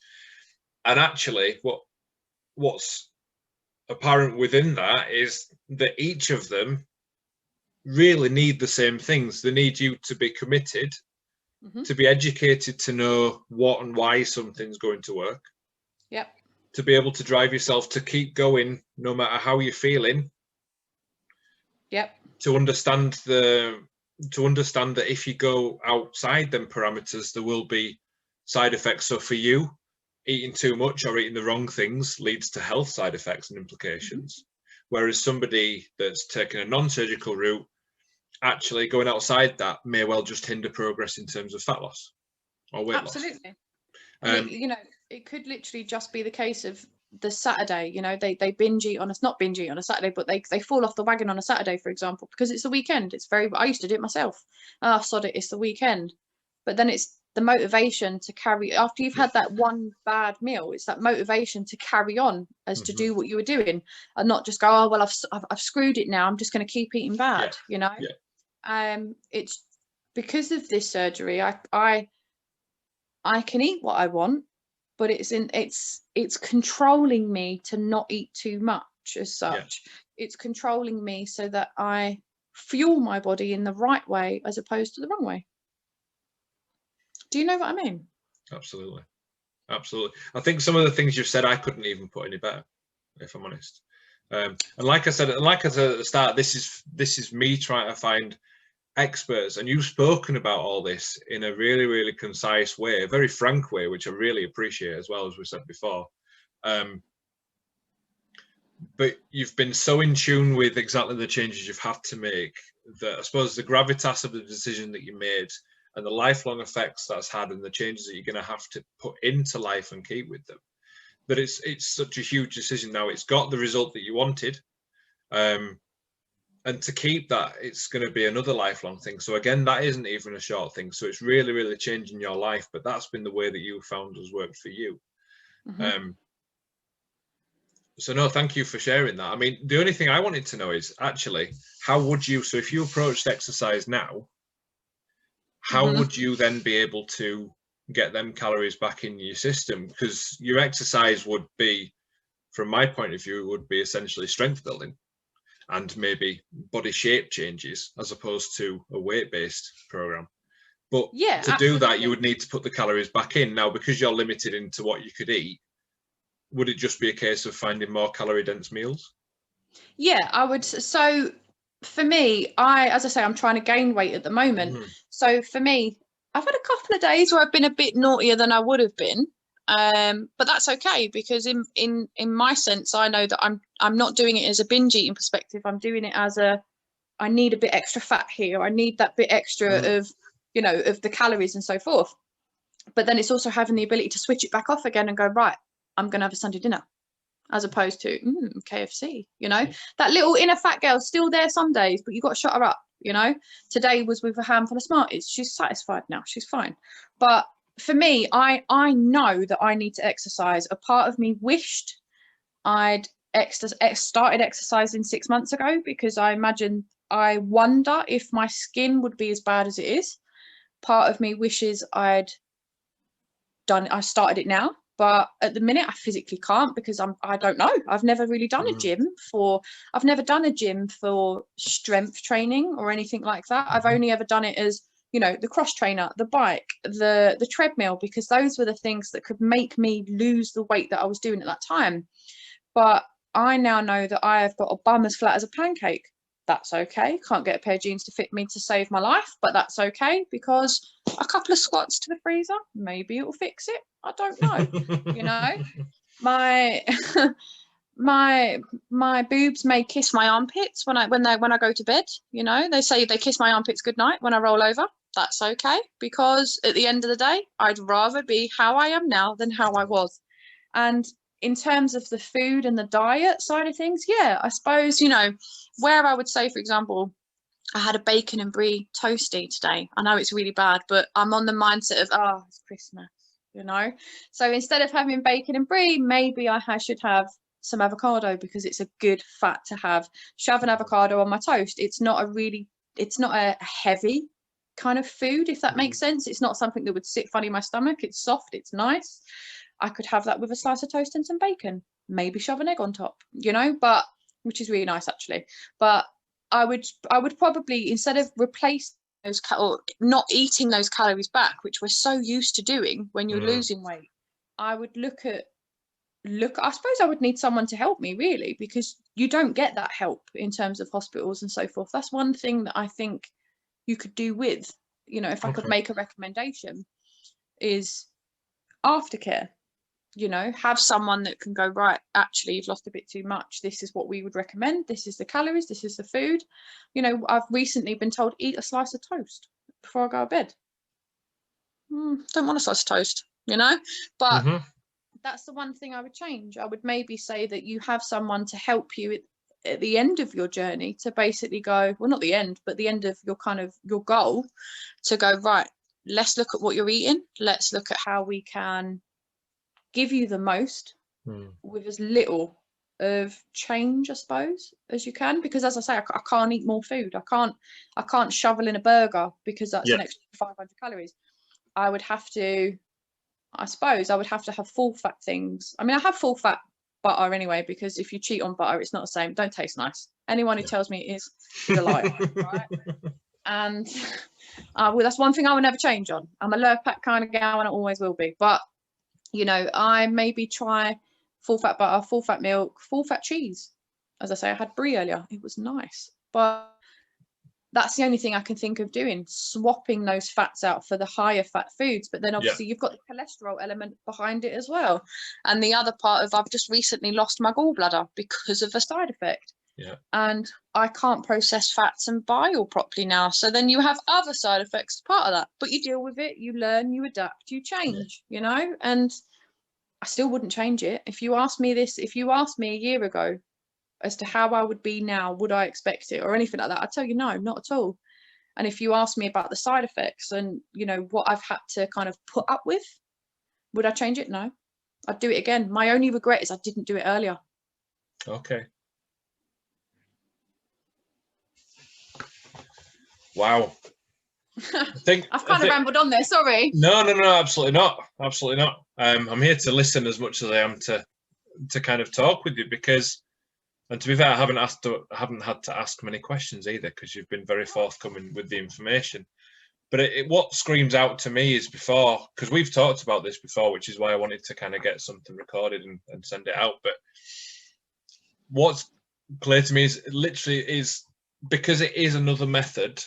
And actually what's apparent within that is that each of them really need the same things. They need you to be committed, to be educated, to know what and why something's going to work. Yep. To be able to drive yourself to keep going no matter how you're feeling. Yep. To understand that if you go outside them parameters, there will be side effects. So for you, eating too much or eating the wrong things leads to health side effects and implications. Whereas somebody that's taken a non-surgical route, actually going outside that may well just hinder progress in terms of fat loss or weight loss. Absolutely. It could literally just be the case of the Saturday, they binge eat on not binge eat on a Saturday, but they fall off the wagon on a Saturday, for example, because it's the weekend. I used to do it myself. Oh, sod it, it's the weekend. But then it's the motivation to carry, after you've had that one bad meal, it's that motivation to carry on as to do what you were doing, and not just go, oh, well, I've screwed it now, I'm just going to keep eating bad. It's because of this surgery, I can eat what I want, but it's controlling me to not eat too much as such. It's controlling me so that I fuel my body in the right way as opposed to the wrong way. Do you know what I mean? Absolutely. I think some of the things you've said, I couldn't even put any better, if I'm honest. And like I said at the start, this is me trying to find experts, and you've spoken about all this in a really, really concise way, a very frank way, which I really appreciate, as well, as we said before. But you've been so in tune with exactly the changes you've had to make that I suppose the gravitas of the decision that you made and the lifelong effects that's had and the changes that you're going to have to put into life and keep with them, that it's such a huge decision now. It's got the result that you wanted, and to keep that, it's going to be another lifelong thing. So again, that isn't even a short thing. So it's really, really changing your life. But that's been the way that you found has worked for you. So no, thank you for sharing that. I mean, the only thing I wanted to know is actually, how would you, so if you approached exercise now, how would you then be able to get them calories back in your system? Because your exercise would be, from my point of view, would be essentially strength building and maybe body shape changes as opposed to a weight-based program. But yeah, to do that, you would need to put the calories back in. Now, because you're limited into what you could eat, would it just be a case of finding more calorie dense meals? Yeah, I would. So for me, as I say, I'm trying to gain weight at the moment. So for me, I've had a couple of days where I've been a bit naughtier than I would have been. But that's okay, because in my sense, I know that I'm not doing it as a binge eating perspective. I'm doing it as I need a bit extra fat here. I need that bit extra of, you know, of the calories and so forth. But then it's also having the ability to switch it back off again and go, right, I'm going to have a Sunday dinner, as opposed to KFC, you know. That little inner fat girl's still there some days, but you got to shut her up, you know. Today was with a handful of Smarties. She's satisfied now. She's fine. But for me, I know that I need to exercise. A part of me wished I'd started exercising 6 months ago, because I wonder if my skin would be as bad as it is. Part of me wishes I started it now, but at the minute I physically can't, because I don't know. I've never really done I've never done a gym for strength training or anything like that. I've only ever done it as, you know, the cross trainer, the bike, the treadmill, because those were the things that could make me lose the weight that I was doing at that time. But I now know that I have got a bum as flat as a pancake. That's okay. Can't get a pair of jeans to fit me to save my life, but that's okay, because a couple of squats to the freezer, maybe it will fix it. I don't know. You know, my my boobs may kiss my armpits when I go to bed. You know, they say they kiss my armpits goodnight when I roll over. That's okay, because at the end of the day, I'd rather be how I am now than how I was. And in terms of the food and the diet side of things, yeah, I suppose, you know, where I would say, for example, I had a bacon and brie toasty today. I know it's really bad, but I'm on the mindset of, oh, it's Christmas, you know. So instead of having bacon and brie, maybe I should have some avocado, because it's a good fat to have. Shove an avocado on my toast. It's not a heavy kind of food, if that makes sense. It's not something that would sit funny in my stomach. It's soft, it's nice. I could have that with a slice of toast and some bacon, maybe shove an egg on top, you know, but which is really nice actually. But I would probably, instead of replace those or not eating those calories back, which we're so used to doing when you're losing weight, I would I suppose I would need someone to help me, really, because you don't get that help in terms of hospitals and so forth. That's one thing that I think you could do with, you know, if I could make a recommendation, is aftercare. You know, have someone that can go, right, actually, you've lost a bit too much. This is what we would recommend. This is the calories. This is the food. You know, I've recently been told, eat a slice of toast before I go to bed. Don't want a slice of toast, you know, but that's the one thing I would change. I would maybe say that you have someone to help you at the end of your journey, to basically go, well, not the end, but the end of your goal, to go, right, let's look at what you're eating. Let's look at how we can give you the most with as little of change, I suppose, as you can. Because as I say, I can't eat more food. I can't shovel in a burger, because that's an extra 500 calories. I suppose I would have to have full fat things. I mean, I have full fat butter anyway, because if you cheat on butter, it's not the same. It don't taste nice. Anyone who tells me it is a liar, right? And well, that's one thing I will never change on. I'm a low fat kind of gal, and I always will be. But you know, I maybe try full fat butter, full fat milk, full fat cheese. As I say, I had brie earlier. It was nice. But that's the only thing I can think of doing, swapping those fats out for the higher fat foods. But then obviously you've got the cholesterol element behind it as well. And the other part of, I've just recently lost my gallbladder because of a side effect. Yeah. And I can't process fats and bile properly now. So then you have other side effects as part of that. But you deal with it, you learn, you adapt, you change, you know? And I still wouldn't change it. If you asked me a year ago as to how I would be now, would I expect it or anything like that, I'd tell you no, not at all. And if you ask me about the side effects and, you know, what I've had to kind of put up with, would I change it? No, I'd do it again. My only regret is I didn't do it earlier. Okay. Wow. I've kind of rambled on there, sorry. No, absolutely not. Absolutely not. I'm here to listen as much as I am to kind of talk with you, because, and to be fair, I haven't had to ask many questions either, because you've been very forthcoming with the information. But what screams out to me is, before, because we've talked about this before, which is why I wanted to kind of get something recorded and send it out. But what's clear to me is because it is another method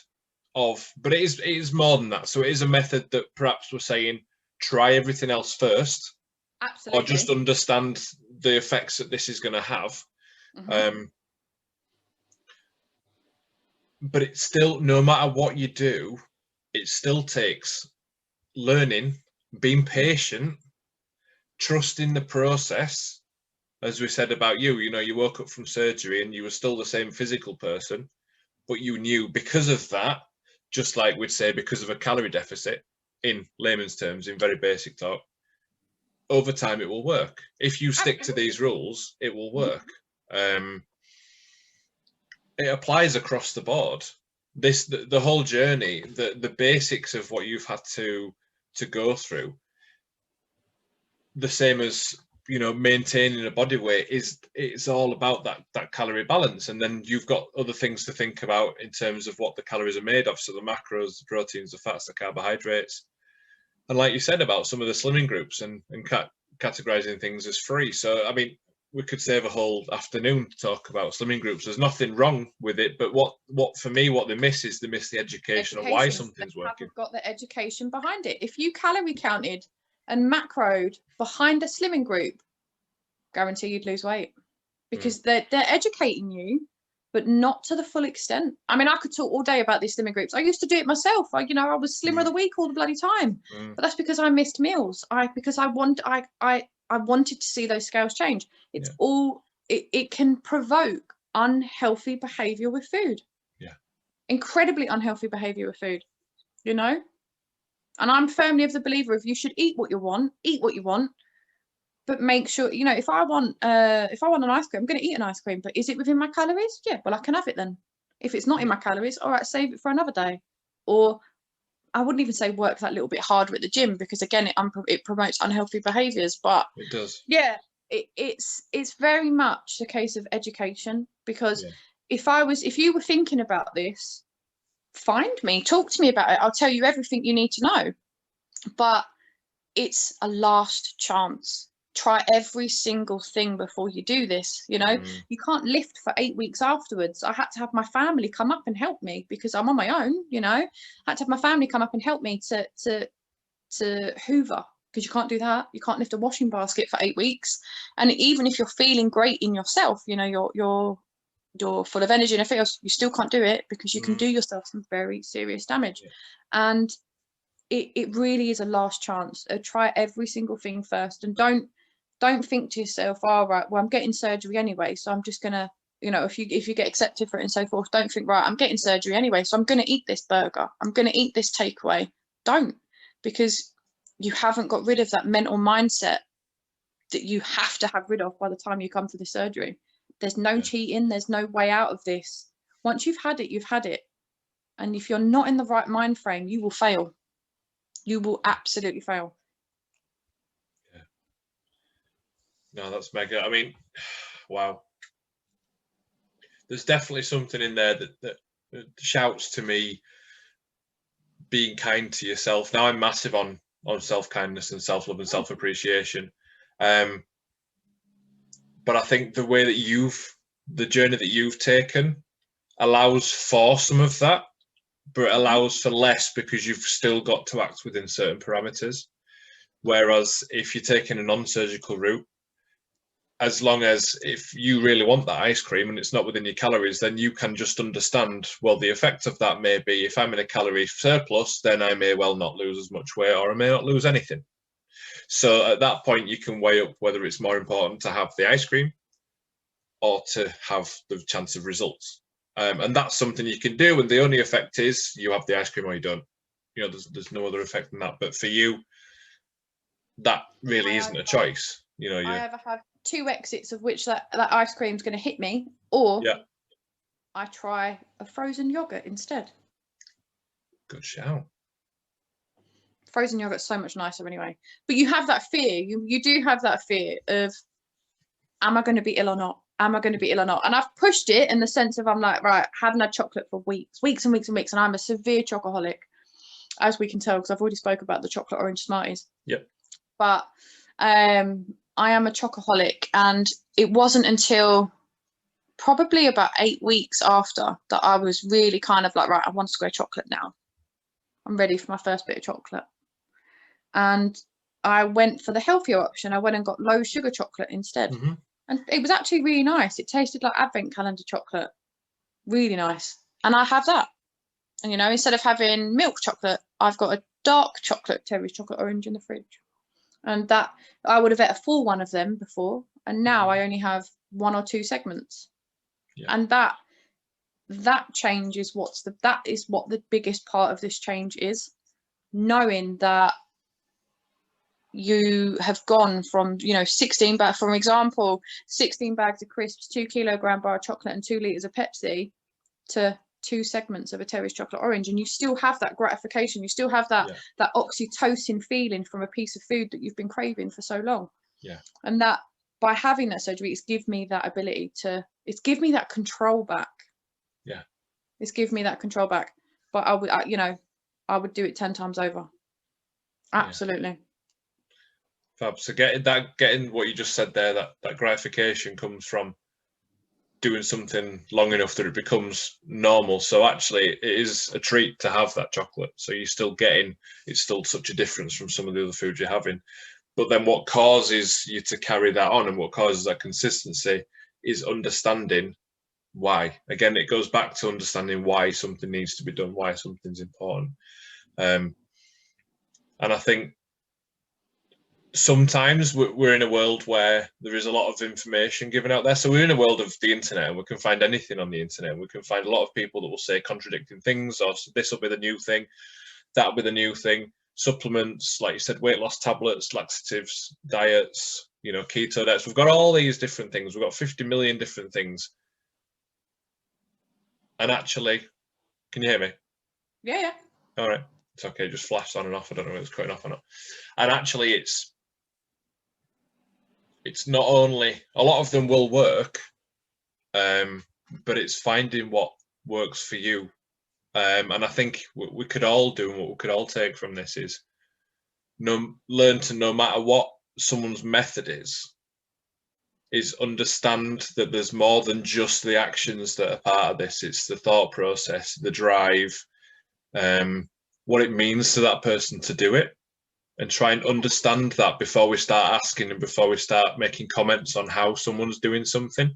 but it is more than that. So it is a method that perhaps we're saying, try everything else first. Absolutely. Or just understand the effects that this is going to have. But it's still, no matter what you do, it still takes learning, being patient, trusting the process. As we said about you, you know, you woke up from surgery and you were still the same physical person, but you knew because of that, just like we'd say because of a calorie deficit, in layman's terms, in very basic talk, over time it will work. If you stick to these rules, it will work. It applies across the board. The whole journey, the basics of what you've had to go through, the same as, you know, maintaining a body weight, it's all about that calorie balance. And then you've got other things to think about in terms of what the calories are made of. So the macros, the proteins, the fats, the carbohydrates. And like you said about some of the slimming groups and categorizing things as free. So, I mean, we could save a whole afternoon to talk about slimming groups. There's nothing wrong with it, but what for me, what they miss is the education on why something's working. They haven't got the education behind it. If you calorie counted and macroed behind a slimming group, guarantee you'd lose weight, because they're educating you, but not to the full extent. I mean, I could talk all day about these slimming groups. I used to do it myself. I was slimmer of the week all the bloody time, but that's because I missed meals. Because I wanted to see those scales change. It's all, it can provoke unhealthy behavior with food. Yeah. Incredibly unhealthy behavior with food, you know? And I'm firmly of the believer of you should eat what you want, but make sure, you know, if I want an ice cream, I'm going to eat an ice cream, but is it within my calories? Yeah, well, I can have it then. If it's not in my calories, all right, save it for another day. Or I wouldn't even say work that little bit harder at the gym, because again, it promotes unhealthy behaviors. But it does. Yeah, it's very much a case of education, because if you were thinking about this, find me, talk to me about it. I'll tell you everything you need to know. But it's a last chance. Try every single thing before you do this. You know, you can't lift for 8 weeks afterwards. I had to have my family come up and help me, because I'm on my own, you know. I had to have my family come up and help me to hoover, because you can't do that. You can't lift a washing basket for 8 weeks. And even if you're feeling great in yourself, you know, you're full of energy and everything else, you still can't do it, because you can do yourself some very serious damage. And it really is a last chance. Try every single thing first, and don't think to yourself, all right, well, I'm getting surgery anyway, so I'm just gonna, you know, if you get accepted for it and so forth, don't think, right, I'm getting surgery anyway, so I'm gonna eat this burger, I'm gonna eat this takeaway. Don't, because you haven't got rid of that mental mindset that you have to have rid of by the time you come to the surgery. There's no cheating, there's no way out of this. Once you've had it, you've had it. And if you're not in the right mind frame, you will fail. You will absolutely fail. Yeah. No, that's mega. I mean, wow. There's definitely something in there that shouts to me being kind to yourself. Now, I'm massive on self-kindness and self-love and self-appreciation. But I think the way that the journey that you've taken allows for some of that, but it allows for less, because you've still got to act within certain parameters. Whereas if you're taking a non-surgical route, as long as if you really want that ice cream and it's not within your calories, then you can just understand, well, the effect of that may be, if I'm in a calorie surplus, then I may well not lose as much weight, or I may not lose anything. So at that point, you can weigh up whether it's more important to have the ice cream or to have the chance of results. And that's something you can do. And the only effect is you have the ice cream or you don't. You know, there's no other effect than that. But for you, that really isn't a choice. You know, I either have 2 exits of which that ice cream's going to hit me, or I try a frozen yogurt instead. Good shout. Frozen yogurt's so much nicer anyway. But you have that fear. You do have that fear of, am I going to be ill or not? Am I going to be ill or not? And I've pushed it in the sense of, I'm like, right, haven't had chocolate for weeks and weeks and weeks, and I'm a severe chocoholic, as we can tell, because I've already spoke about the chocolate orange Smarties. Yep. But I am a chocoholic, and it wasn't until probably about 8 weeks after that I was really kind of like, right, I want square chocolate now. I'm ready for my first bit of chocolate. And I went for the healthier option. I went and got low sugar chocolate instead. Mm-hmm. And it was actually really nice. It tasted like advent calendar chocolate. Really nice. And I have that. And, you know, instead of having milk chocolate, I've got a dark chocolate, Terry's chocolate orange in the fridge. And that, I would have ate a full one of them before. And now I only have 1 or 2 segments. Yeah. And that change is that is what the biggest part of this change is. Knowing that you have gone from, you know, 16 bags, for example, 16 bags of crisps, 2 kilogram bar of chocolate and 2 litres of Pepsi, to 2 segments of a Terry's chocolate orange. And you still have that gratification. You still have that oxytocin feeling from a piece of food that you've been craving for so long. Yeah. And that, by having that surgery, it's given me that ability to, it's given me that control back. Yeah. It's given me that control back. But I would, you know, I would do it 10 times over. Absolutely. Yeah. Fab. So getting what you just said there, that gratification comes from doing something long enough that it becomes normal. So actually it is a treat to have that chocolate. So you're still getting, it's still such a difference from some of the other foods you're having. But then what causes you to carry that on and what causes that consistency is understanding why. Again, it goes back to understanding why something needs to be done, why something's important. And I think sometimes we're in a world where there is a lot of information given out there. So we're in a world of the internet, and we can find anything on the internet. We can find a lot of people that will say contradicting things, or this will be the new thing, that'll be the new thing. Supplements, like you said, weight loss tablets, laxatives, diets, you know, keto diets. We've got all these different things. We've got 50 million different things. And actually, can you hear me? Yeah, yeah. All right. It's okay. It just flashed on and off. I don't know if it's cutting off or not. And actually, it's not only, a lot of them will work, but it's finding what works for you. And I think what we could all do, and what we could all take from this is learn to, no matter what someone's method is understand that there's more than just the actions that are part of this. It's the thought process, the drive, what it means to that person to do it, and try and understand that before we start asking and before we start making comments on how someone's doing something.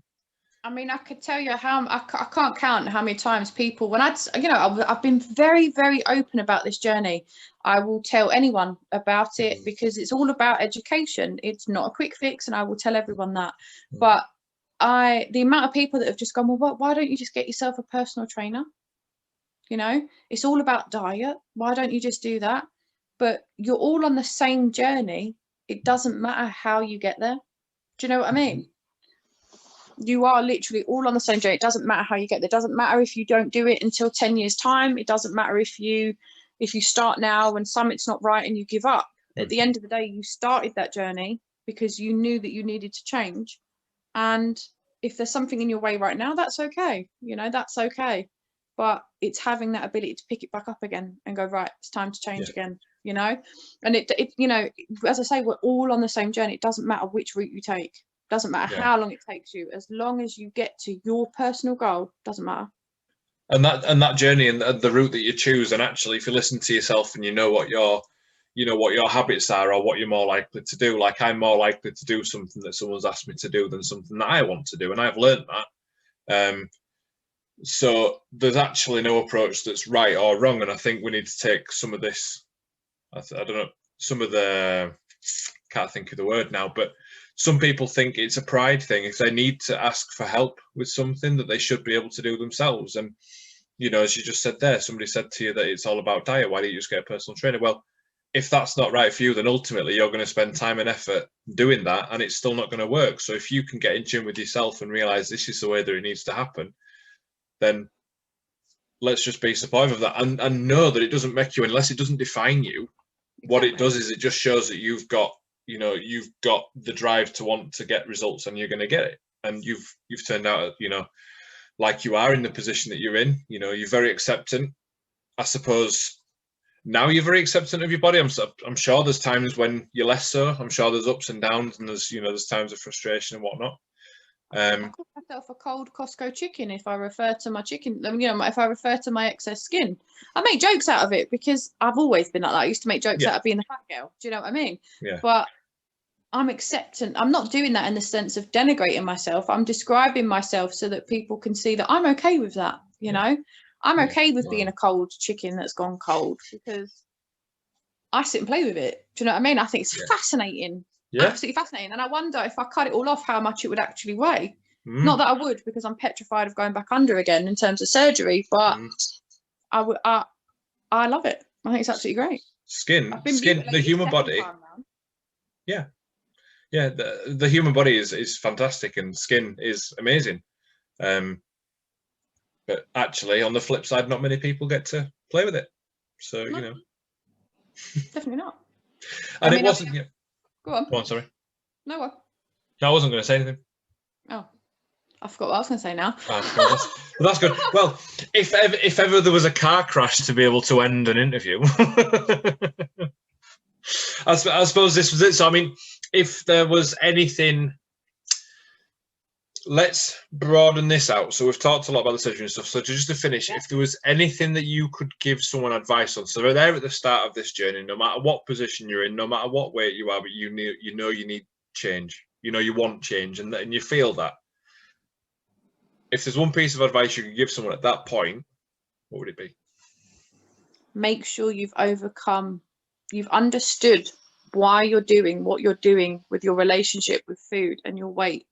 I mean, I could tell you how, I can't count how many times people, when I've been very, very open about this journey. I will tell anyone about it because it's all about education. It's not a quick fix, and I will tell everyone that. But the amount of people that have just gone, well, why don't you just get yourself a personal trainer? You know, it's all about diet. Why don't you just do that? But you're all on the same journey. It doesn't matter how you get there. Do you know what I mean? You are literally all on the same journey. It doesn't matter how you get there. It doesn't matter if you don't do it until 10 years time. It doesn't matter if you start now and it's not right and you give up. At the end of the day, you started that journey because you knew that you needed to change. And if there's something in your way right now, that's okay. You know, that's okay. But it's having that ability to pick it back up again and go, right, it's time to change again, you know? And it, you know, as I say, we're all on the same journey. It doesn't matter which route you take. Doesn't matter how long it takes you, as long as you get to your personal goal. Doesn't matter. And that journey and the route that you choose, and actually, if you listen to yourself and you know what your habits are or what you're more likely to do. Like, I'm more likely to do something that someone's asked me to do than something that I want to do, and I've learned that. So there's actually no approach that's right or wrong, and I think we need to take some of this. I don't know, some of the can't think of the word now, but some people think it's a pride thing. If they need to ask for help with something, that they should be able to do themselves. And, you know, as you just said there, somebody said to you that it's all about diet. Why don't you just get a personal trainer? Well, if that's not right for you, then ultimately you're going to spend time and effort doing that, and it's still not going to work. So if you can get in tune with yourself and realize this is the way that it needs to happen, then let's just be supportive of that, and know that it doesn't make you, unless it doesn't define you. What it does is it just shows that you've got, you know, you've got the drive to want to get results, and you're going to get it. And you've turned out, you know, like you are in the position that you're in. You know, you're very acceptant. I suppose now you're very acceptant of your body. I'm sure there's times when you're less so. I'm sure there's ups and downs, and there's, you know, there's times of frustration and whatnot. I call myself a cold Costco chicken if I refer to my chicken, you know, if I refer to my excess skin. I make jokes out of it because I've always been like that. I used to make jokes out of being a fat girl. Do you know what I mean? Yeah. But I'm acceptant. I'm not doing that in the sense of denigrating myself. I'm describing myself so that people can see that I'm okay with that. You know, I'm okay with being a cold chicken that's gone cold, because I sit and play with it. Do you know what I mean? I think it's fascinating. Absolutely fascinating. And I wonder if I cut it all off, how much it would actually weigh. Not that I would, because I'm petrified of going back under again in terms of surgery, but I love it. I think it's absolutely great. Skin, the human body. Yeah. The human body is fantastic, and skin is amazing. But actually, on the flip side, not many people get to play with it. So, you know. Definitely not. And it wasn't. Go on. Go on, sorry. No one. No, I wasn't going to say anything. Oh, I forgot what I was going to say now. That's good. Well, if ever there was a car crash to be able to end an interview, I suppose this was it. So, I mean, if there was anything, let's broaden this out. So we've talked a lot about the surgery and stuff. So just to finish, if there was anything that you could give someone advice on, so they're at the start of this journey, no matter what position you're in, no matter what weight you are, but you know you need change, you know you want change, and you feel that. If there's one piece of advice you could give someone at that point, what would it be? Make sure you've understood why you're doing what you're doing with your relationship with food and your weight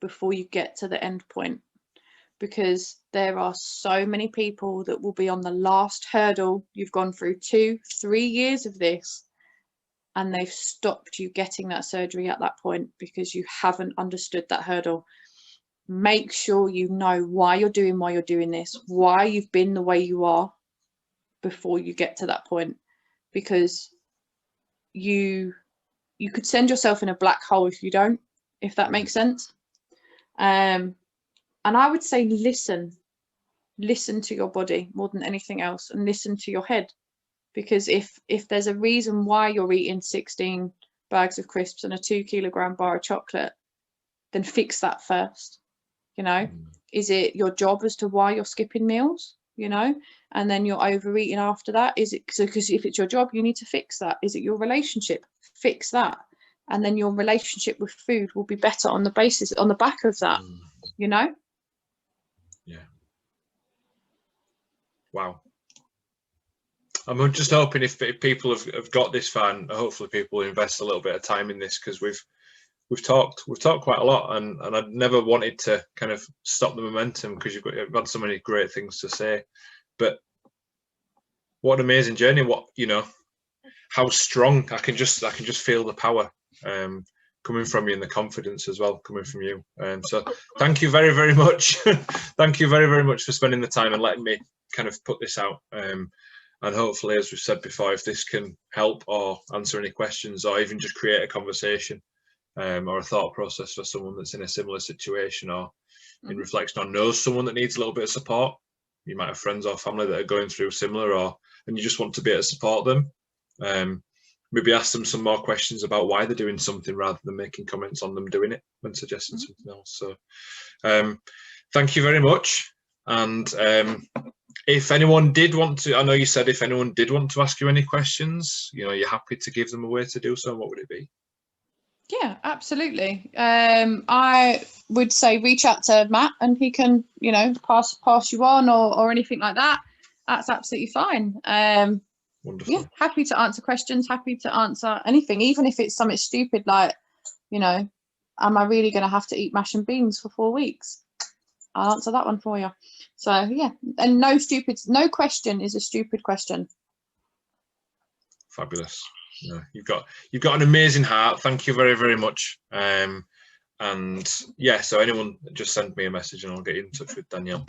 before you get to the end point, because there are so many people that will be on the last hurdle. You've gone through 2-3 years of this, and they've stopped you getting that surgery at that point because you haven't understood that hurdle. Make sure you know why you're doing this, why you've been the way you are before you get to that point, because you could send yourself in a black hole if you don't, if that makes sense. And I would say listen to your body more than anything else, and listen to your head, because if there's a reason why you're eating 16 bags of crisps and a 2-kilogram bar of chocolate, then fix that first. You know, is it your job as to why you're skipping meals, you know, and then you're overeating after that? Is it because if it's your job, you need to fix that? Is it your relationship? Fix that. And then your relationship with food will be better on the back of that, you know? Yeah. Wow. I'm just hoping if people have got this far, and hopefully people will invest a little bit of time in this, because we've talked quite a lot, and I'd never wanted to kind of stop the momentum, because you've got so many great things to say. But what an amazing journey! What, you know, how strong. I can just feel the power coming from you, and the confidence as well coming from you. So thank you very, very much. Thank you very, very much for spending the time and letting me kind of put this out. And hopefully, as we've said before, if this can help or answer any questions, or even just create a conversation or a thought process for someone that's in a similar situation, or in reflection, or knows someone that needs a little bit of support. You might have friends or family that are going through similar, and you just want to be able to support them. Maybe ask them some more questions about why they're doing something, rather than making comments on them doing it when suggesting something else. So thank you very much. And if anyone did want to, I know you said if anyone did want to ask you any questions, you know, you're happy to give them a way to do so. What would it be? Yeah, absolutely. I would say reach out to Matt, and he can, you know, pass you on or anything like that. That's absolutely fine. Wonderful. Yeah, happy to answer questions, happy to answer anything, even if it's something stupid like, you know, am I really going to have to eat mash and beans for 4 weeks? I'll answer that one for you. So yeah, and no question is a stupid question. Fabulous. Yeah, you've got an amazing heart. Thank you very, very much. And yeah, so anyone, just send me a message and I'll get in touch with Danielle.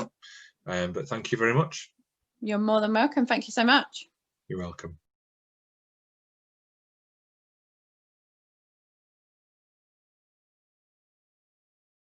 But thank you very much. You're more than welcome. Thank you so much. You're welcome.